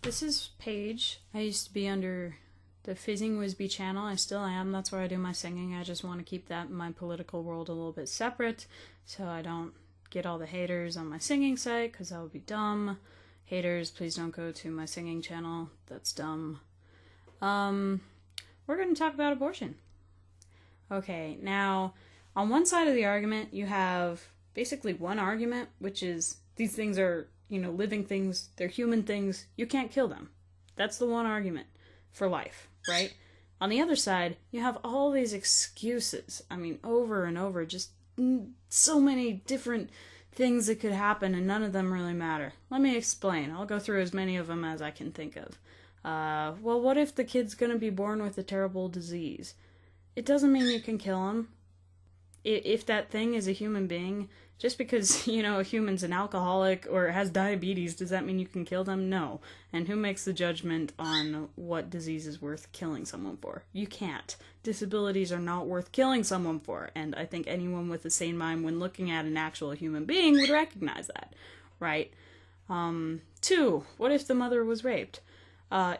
This is Paige. I used to be under the Fizzing Wisby channel. I still am. That's where I do my singing. I just want to keep that my political world a little bit separate so I don't get all the haters on my singing site, because that would be dumb. Haters, please don't go to my singing channel. That's dumb. We're going to talk about abortion. Okay, now, on one side of the argument, you have basically one argument, which is these things are, living things, they're human things, you can't kill them. That's the one argument for life, right? On the other side, you have all these excuses. I mean, over and over, just so many different things that could happen, and none of them really matter. Let me explain. I'll go through as many of them as I can think of. Well, what if the kid's gonna be born with a terrible disease? It doesn't mean you can kill him. If that thing is a human being, just because, a human's an alcoholic or has diabetes, does that mean you can kill them? No. And who makes the judgment on what disease is worth killing someone for? You can't. Disabilities are not worth killing someone for, and I think anyone with a sane mind when looking at an actual human being would recognize that, right? 2, what if the mother was raped?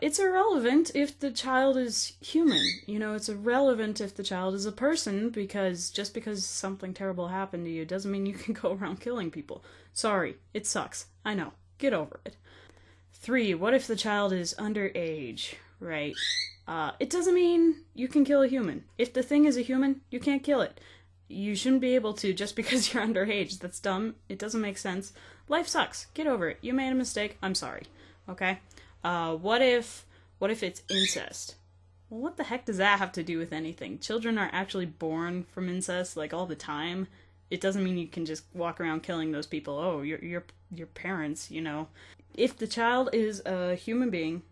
It's irrelevant if the child is human. It's irrelevant if the child is a person, because just because something terrible happened to you doesn't mean you can go around killing people. Sorry, it sucks. I know. Get over it. 3, what if the child is underage? Right. It doesn't mean you can kill a human. If the thing is a human, you can't kill it. You shouldn't be able to just because you're underage. That's dumb. It doesn't make sense. Life sucks. Get over it. You made a mistake. I'm sorry. Okay? What if it's incest? Well, what the heck does that have to do with anything? Children are actually born from incest, all the time. It doesn't mean you can just walk around killing those people. Oh, your parents, If the child is a human being,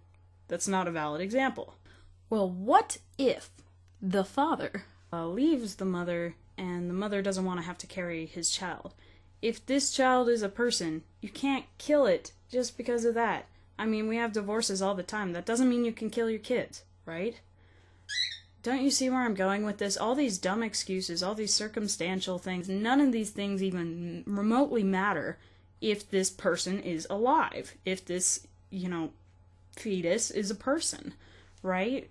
that's not a valid example. Well, what if the father leaves the mother and the mother doesn't want to have to carry his child? If this child is a person, you can't kill it just because of that. I mean, we have divorces all the time. That doesn't mean you can kill your kids, right? Don't you see where I'm going with this? All these dumb excuses, all these circumstantial things, none of these things even remotely matter if this person is alive. If this, fetus is a person, right?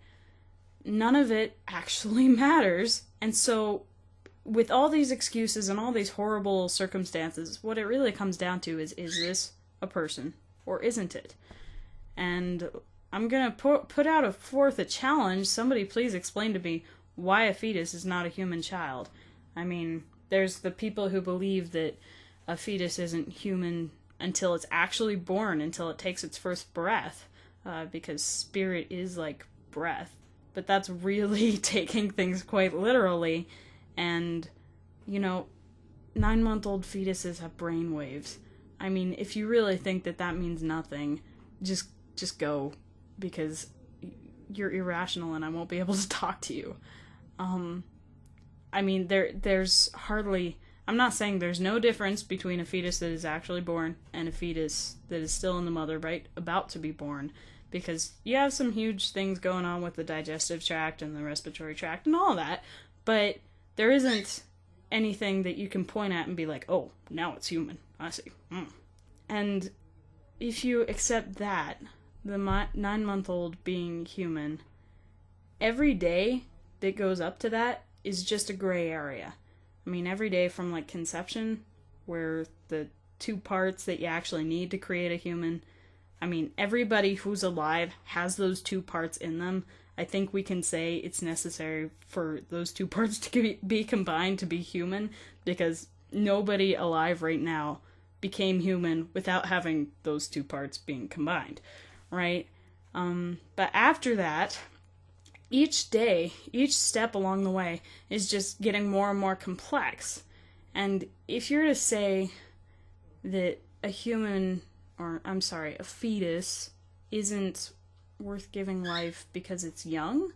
None of it actually matters. And so, with all these excuses and all these horrible circumstances, what it really comes down to is this a person or isn't it? And I'm gonna put out a challenge. Somebody please explain to me why a fetus is not a human child. I mean, there's the people who believe that a fetus isn't human until it's actually born, until it takes its first breath, because spirit is like breath. But that's really taking things quite literally, and, 9-month-old fetuses have brain waves. I mean, if you really think that means nothing, just go, because you're irrational and I won't be able to talk to you. I mean, there's hardly... I'm not saying there's no difference between a fetus that is actually born and a fetus that is still in the mother, right, about to be born, because you have some huge things going on with the digestive tract and the respiratory tract and all that, but there isn't anything that you can point at and be like, oh, now it's human. I see. And if you accept that, the 9-month-old being human, every day that goes up to that is just a gray area. I mean, every day from, conception, where the 2 parts that you actually need to create a human, I mean, everybody who's alive has those 2 parts in them. I think we can say it's necessary for those 2 parts to be combined to be human, because nobody alive right now became human without having those 2 parts being combined, right? But after that, each day, each step along the way is just getting more and more complex. And if you're to say that a fetus isn't worth giving life because it's young,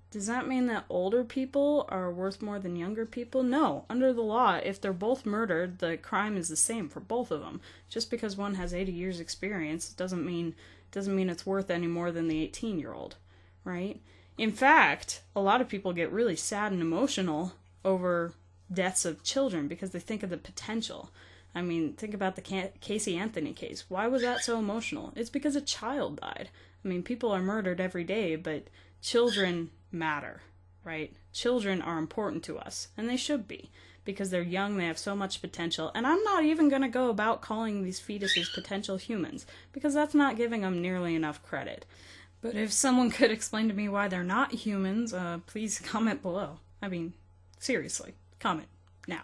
does that mean that older people are worth more than younger people? No. Under the law, if they're both murdered, the crime is the same for both of them. Just because one has 80 years experience doesn't mean it's worth any more than the 18-year-old, right? In fact, a lot of people get really sad and emotional over deaths of children because they think of the potential. I mean, think about the Casey Anthony case. Why was that so emotional? It's because a child died. I mean, people are murdered every day, but children matter, right? Children are important to us, and they should be, because they're young, they have so much potential, and I'm not even going to go about calling these fetuses potential humans, because that's not giving them nearly enough credit. But if someone could explain to me why they're not humans, please comment below. I mean, seriously, comment now.